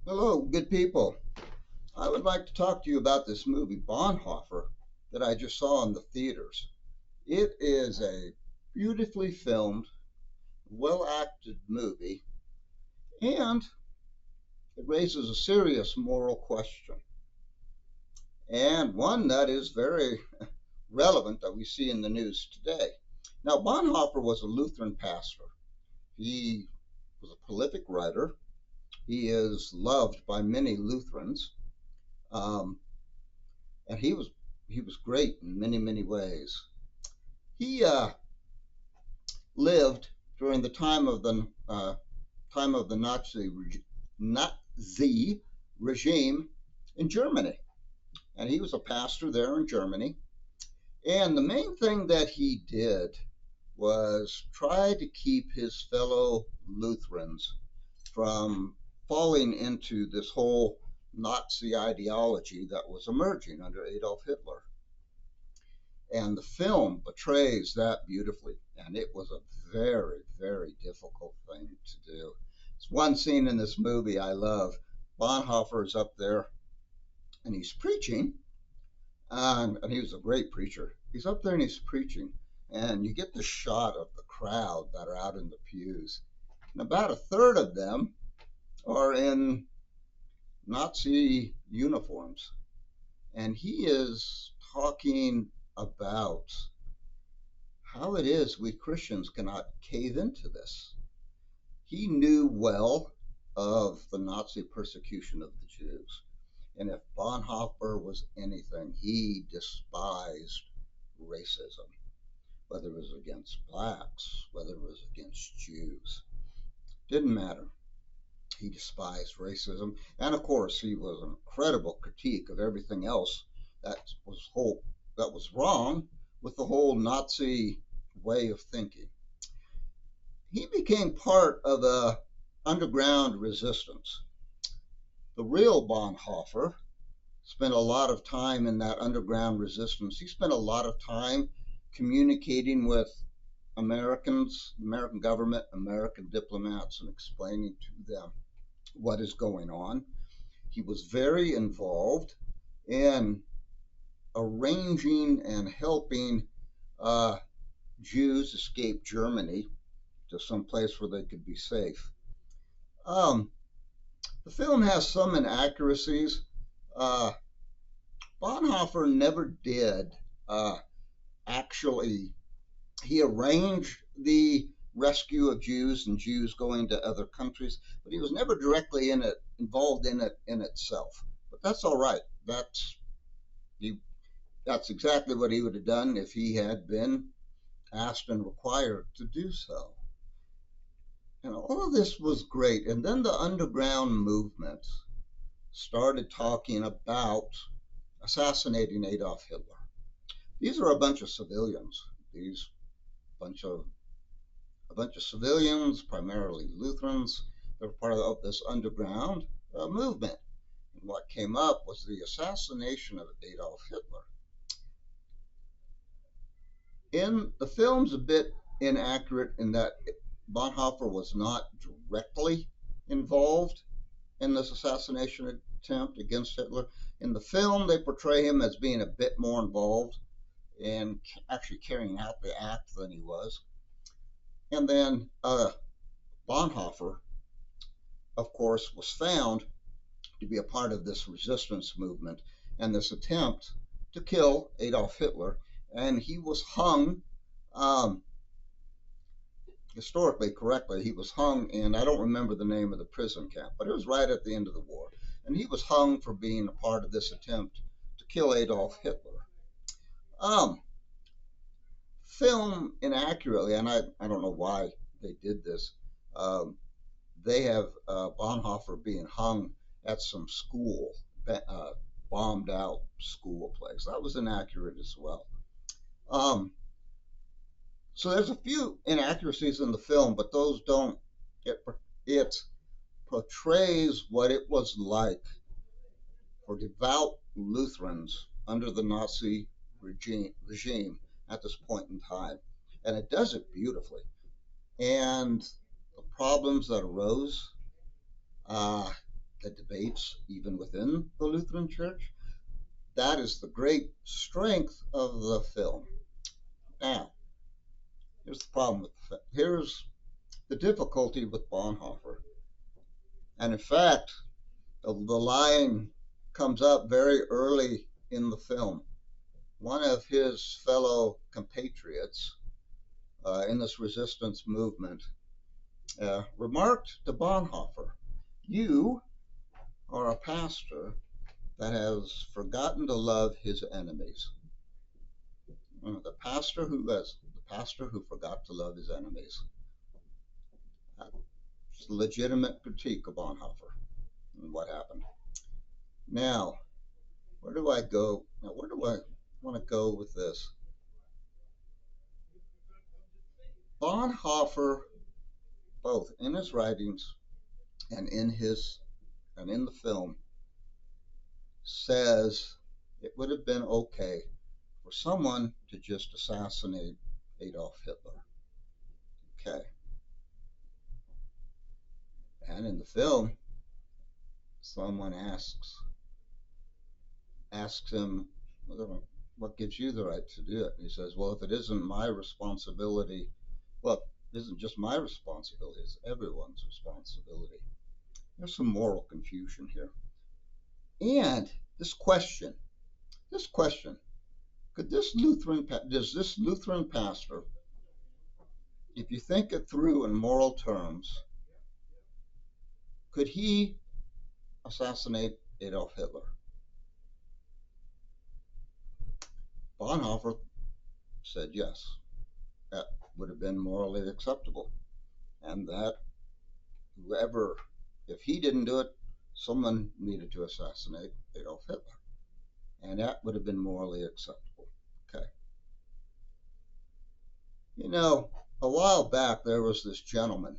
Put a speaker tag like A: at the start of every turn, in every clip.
A: Hello, good people. I would like to talk to you about this movie, Bonhoffer, that I just saw in the theaters. It is a beautifully filmed, well acted movie, and it raises a serious moral question, and one that is very relevant that we see in the news today. Now, Bonhoeffer was a Lutheran pastor. He was a prolific writer. He is loved by many Lutherans. Um, and he was great in many ways. He lived during the time of the Nazi regime in Germany, and he was a pastor there in Germany. And the main thing that he did was try to keep his fellow Lutherans from falling into this whole Nazi ideology that was emerging under Adolf Hitler. And the film portrays that beautifully. And it was a very difficult thing to do. It's one scene in this movie I love. Bonhoeffer is up there and he's preaching, and he was a great preacher. He's up there and he's preaching, and you get the shot of the crowd that are out in the pews. And about a third of them are in Nazi uniforms. And he is talking about how it is we Christians cannot cave into this. He knew well of the Nazi persecution of the Jews. And if Bonhoeffer was anything, he despised racism, whether it was against blacks, whether it was against Jews. Didn't matter. He despised racism. And of course, he was an incredible critique of everything else that was wrong with the whole Nazi way of thinking. He became part of a underground resistance. The real Bonhoeffer spent a lot of time in that underground resistance. He spent a lot of time communicating with Americans, American government, American diplomats, and explaining to them what is going on. He was very involved in arranging and helping Jews escape Germany to some place where they could be safe. Um, the film has some inaccuracies. Uh, Bonhoeffer never did uh, actually. He arranged the rescue of Jews and Jews going to other countries, but he was never directly involved in it in itself. But that's all right. He, that's exactly what he would have done if he had been asked and required to do so. And all of this was great. And then the underground movement started talking about assassinating Adolf Hitler. These are a bunch of civilians. These bunch of a bunch of civilians, primarily Lutherans, that were part of this underground movement. And what came up was the assassination of Adolf Hitler. In the film's a bit inaccurate in that Bonhoeffer was not directly involved in this assassination attempt against Hitler. In the film, they portray him as being a bit more involved in actually carrying out the act than he was. And then Bonhoeffer, of course, was found to be a part of this resistance movement and this attempt to kill Adolf Hitler. And he was hung, historically correctly, he was hung in, I don't remember the name of the prison camp, but it was right at the end of the war. And he was hung for being a part of this attempt to kill Adolf Hitler. Um, Film inaccurately, and I don't know why they did this. Um, they have Bonhoeffer being hung at some school, bombed out school place. That was inaccurate as well. Um, so there's a few inaccuracies in the film, but those don't. It portrays what it was like for devout Lutherans under the Nazi regime at this point in time, and it does it beautifully. And the problems that arose, uh, the debates even within the Lutheran Church. That is the great strength of the film. Now, here's the problem with here's the difficulty with Bonhoeffer. And in fact, the line comes up very early in the film. One of his fellow compatriots in this resistance movement remarked to Bonhoeffer, "You are a pastor that has forgotten to love his enemies." The pastor who forgot to love his enemies. It's a legitimate critique of Bonhoeffer and what happened. Now, where do I go? Now, where do I want to go with this? Bonhoeffer, both in his writings and in the film, says it would have been okay for someone to just assassinate Adolf Hitler. Okay. And in the film, someone asks him, what gives you the right to do it? And he says, well, if it isn't my responsibility, well, it isn't just my responsibility, it's everyone's responsibility. There's some moral confusion here. And this question, does this Lutheran pastor, if you think it through in moral terms, could he assassinate Adolf Hitler? Bonhoeffer said yes, that would have been morally acceptable, and that whoever, if he didn't do it, someone needed to assassinate Adolf Hitler, and that would have been morally acceptable. Okay. You know, a while back there was this gentleman,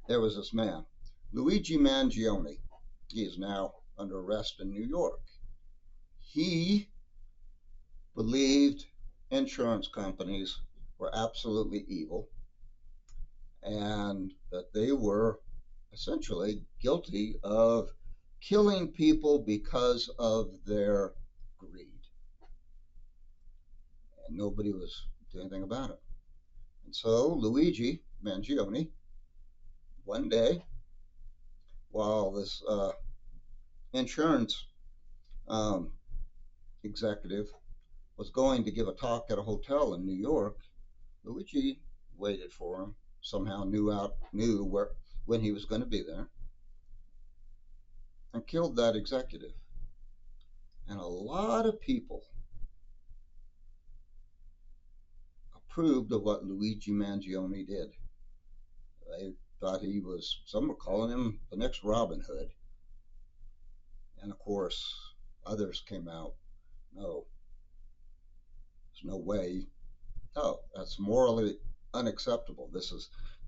A: there was this man, Luigi Mangione. He is now under arrest in New York. He believed insurance companies were absolutely evil and that they were essentially guilty of killing people because of their greed. And nobody was doing anything about it. And so Luigi Mangione, one day, while this insurance executive was going to give a talk at a hotel in New York, Luigi waited for him, somehow knew when he was going to be there, and killed that executive. And a lot of people approved of what Luigi Mangione did. They thought some were calling him the next Robin Hood. And of course, others came out, no, there's no way. Oh, that's morally unacceptable.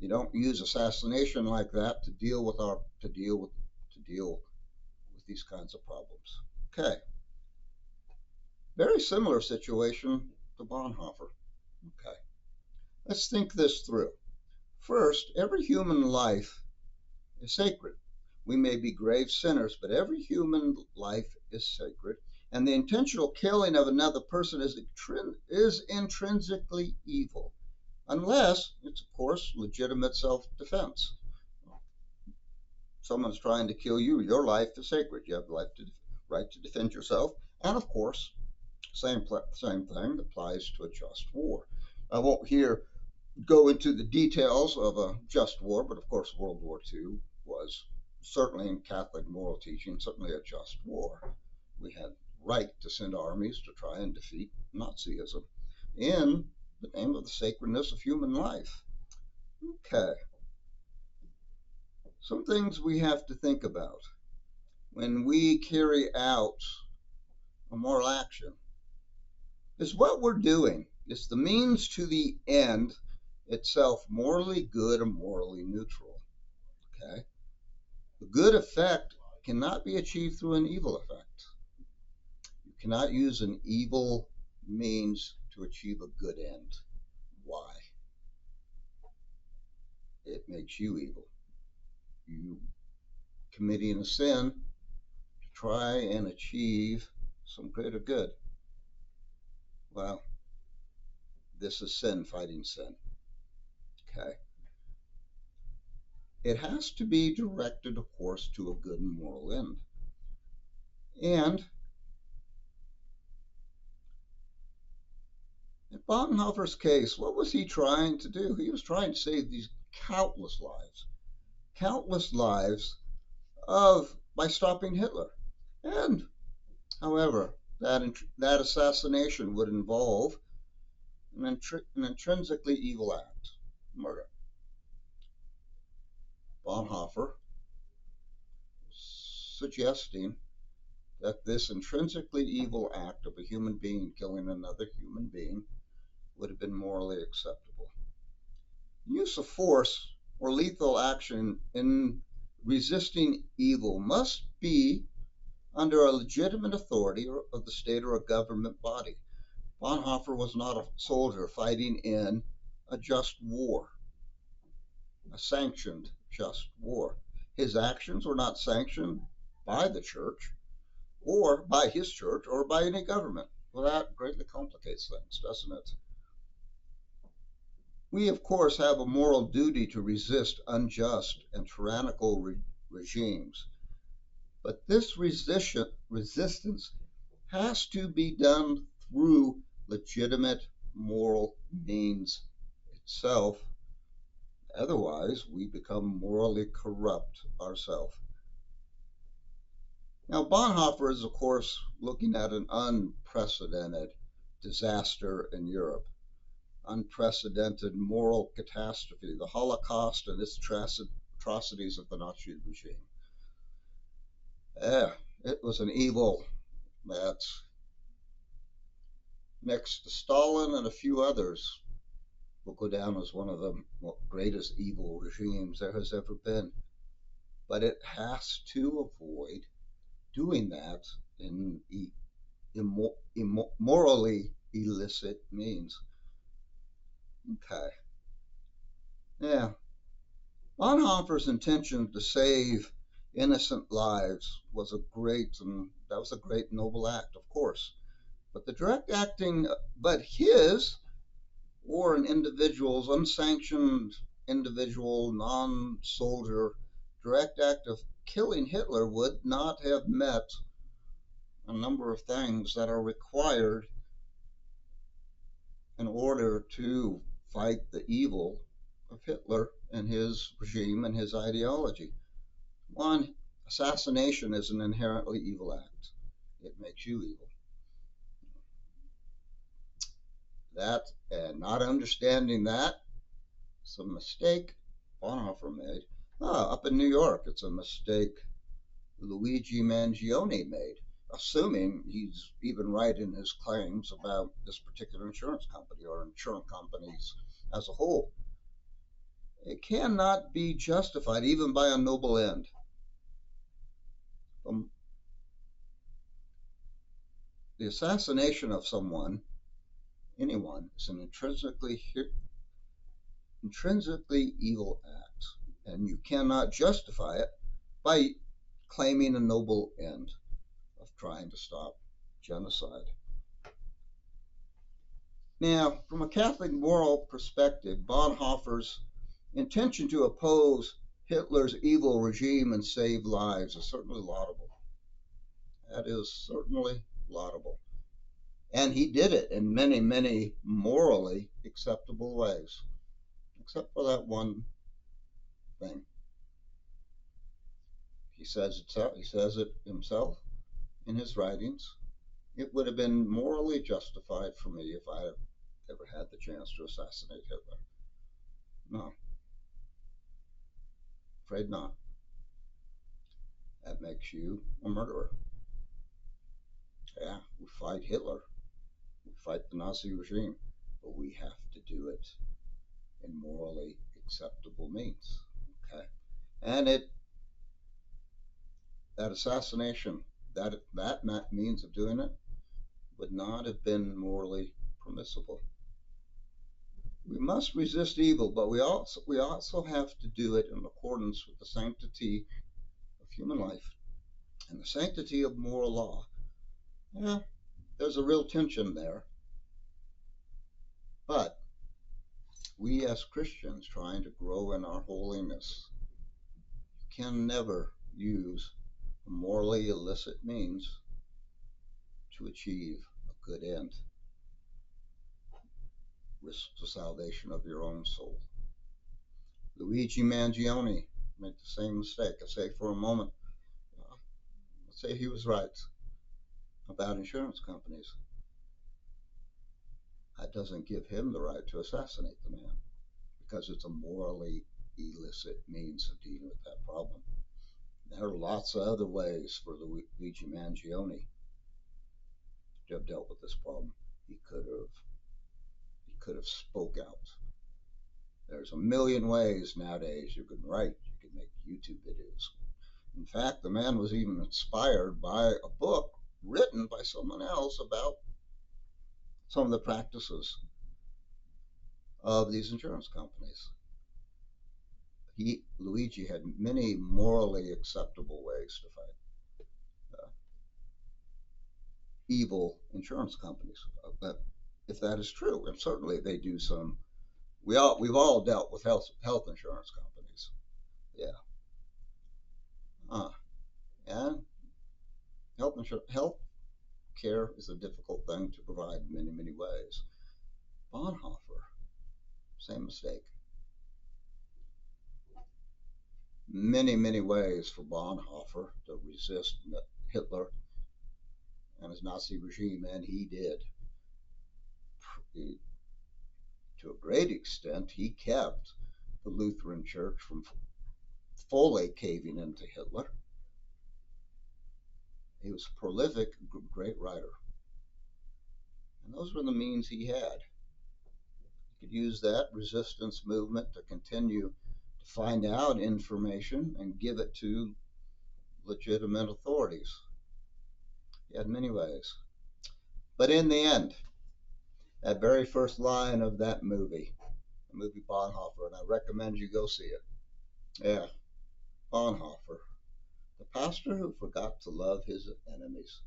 A: You don't use assassination like that to deal with these kinds of problems. Okay. Very similar situation to Bonhoeffer. Okay. Let's think this through. First, every human life is sacred. We may be grave sinners, but every human life is sacred, and the intentional killing of another person is intrinsically evil, unless it's, of course, legitimate self-defense. Someone's trying to kill you, your life is sacred. You have the right to defend yourself, and of course, same thing applies to a just war. I won't here go into the details of a just war, but of course World War II was certainly in Catholic moral teaching, certainly a just war. We had right to send armies to try and defeat Nazism in the name of the sacredness of human life. Okay. Some things we have to think about when we carry out a moral action is what we're doing. Is the means to the end itself morally good or morally neutral? Okay. The good effect cannot be achieved through an evil effect. You cannot use an evil means to achieve a good end. Why? It makes you evil. You committing a sin to try and achieve some greater good. Well, this is sin fighting sin. Okay. It has to be directed, of course, to a good and moral end. And in Bonhoffer's case, what was he trying to do? He was trying to save these countless lives of by stopping Hitler. And, however, that assassination would involve an intrinsically evil act, murder. Bonhoeffer suggesting that this intrinsically evil act of a human being killing another human being would have been morally acceptable. Use of force or lethal action in resisting evil must be under a legitimate authority of the state or a government body. Bonhoeffer was not a soldier fighting in a just war, a sanctioned just war. His actions were not sanctioned by the church or by his church or by any government. Well, that greatly complicates things, doesn't it? We, of course, have a moral duty to resist unjust and tyrannical regimes, but this resistance has to be done through legitimate moral means itself. Otherwise, we become morally corrupt ourselves. Now, Bonhoeffer is, of course, looking at an unprecedented disaster in Europe, unprecedented moral catastrophe, the Holocaust and its atrocities of the Nazi regime. It was an evil that, next to Stalin and a few others, will go down as one of the greatest evil regimes there has ever been. But it has to avoid doing that in morally illicit means. Okay. Yeah. Bonhoeffer's intention to save innocent lives was a great noble act, of course. But the direct acting, but his or an individual's unsanctioned individual, non-soldier direct act of killing Hitler would not have met a number of things that are required in order to fight the evil of Hitler and his regime and his ideology. One, assassination is an inherently evil act. It makes you evil. That, and not understanding that, it's a mistake Bonhoeffer made. Up in New York, it's a mistake Luigi Mangione made, assuming he's even right in his claims about this particular insurance company or insurance companies as a whole. It cannot be justified even by a noble end. The assassination of anyone, is an intrinsically evil act, and you cannot justify it by claiming a noble end of trying to stop genocide. Now, from a Catholic moral perspective, Bonhoeffer's intention to oppose Hitler's evil regime and save lives is certainly laudable. That is certainly laudable. And he did it in many, many morally acceptable ways, except for that one thing. He says it himself in his writings. It would have been morally justified for me if I ever had the chance to assassinate Hitler. No, afraid not. That makes you a murderer. Yeah, we fight Hitler. We fight the Nazi regime, but we have to do it in morally acceptable means. Okay, and that assassination, that means of doing it, would not have been morally permissible. We must resist evil, but we also have to do it in accordance with the sanctity of human life and the sanctity of moral law. Yeah, there's a real tension there. But we as Christians trying to grow in our holiness can never use morally illicit means to achieve a good end. Risk the salvation of your own soul. Luigi Mangione made the same mistake. I say for a moment, let's say he was right about insurance companies. That doesn't give him the right to assassinate the man because it's a morally illicit means of dealing with that problem. There are lots of other ways for Luigi Mangione to have dealt with this problem. He could have spoke out. There's a million ways nowadays you can write, you can make YouTube videos. In fact, the man was even inspired by a book written by someone else about some of the practices of these insurance companies. Luigi had many morally acceptable ways to fight evil insurance companies. If that is true, and certainly they do some. We've all dealt with health insurance companies. Yeah. And health care is a difficult thing to provide in many, many ways. Bonhoffer, same mistake. Many, many ways for Bonhoffer to resist Hitler and his Nazi regime, and he did. To a great extent, he kept the Lutheran Church from fully caving into Hitler. He was a prolific, great writer. And those were the means he had. He could use that resistance movement to continue to find out information and give it to legitimate authorities. He had many ways. But in the end, that very first line of that movie, the movie Bonhoffer, and I recommend you go see it. Yeah, Bonhoffer, the pastor who forgot to love his enemies.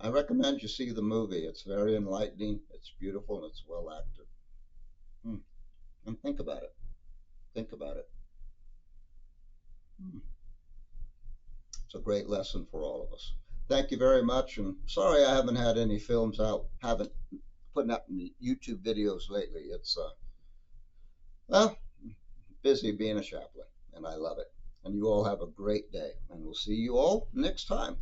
A: I recommend you see the movie. It's very enlightening, it's beautiful, and it's well acted. And think about it. Think about it. It's a great lesson for all of us. Thank you very much, and sorry I haven't had any films out, haven't putting out any YouTube videos lately. It's well, busy being a chaplain, and I love it. And you all have a great day, and we'll see you all next time.